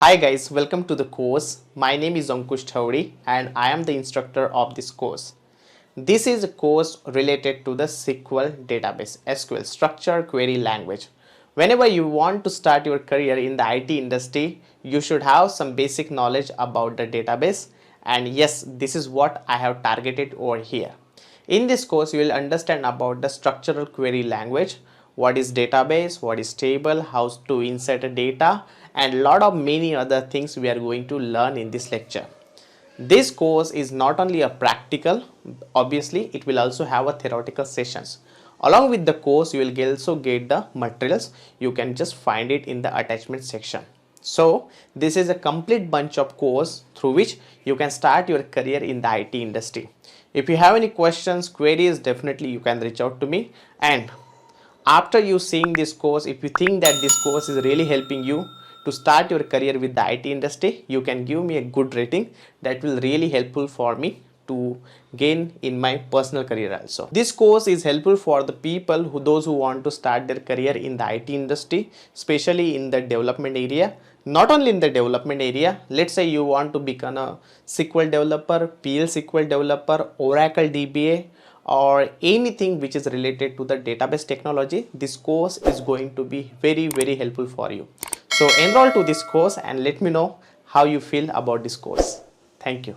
Hi guys, welcome to the course. My name is 𝐦𝐥𝐥-𝐮𝐩 and I am the instructor of this course. This is a course related to the SQL database, SQL structure query language. Whenever you want to start your career in the IT industry, you should have some basic knowledge about the database, and yes, this is what I have targeted over here. In this course, you will understand about the structural query language, what is database, what is table, how to insert a data, and lot of many other things we are going to learn in this lecture. This course is not only a practical, obviously it will also have a theoretical sessions. Along with the course, you will also get the materials. You can just find it in the attachment section. So this is a complete bunch of course through which you can start your career in the IT industry. If you have any questions, queries, definitely you can reach out to me. And after you seeing this course, if you think that this course is really helping you to start your career with the IT industry, you can give me a good rating. That will really helpful for me to gain in my personal career also. This course is helpful for the people those who want to start their career in the IT industry, especially in the development area. Not only in the development area, let's say you want to become a SQL developer, PL SQL developer, Oracle DBA, or anything which is related to the database technology. This course is going to be very helpful for you. So enroll to this course and let me know how you feel about this course. Thank you.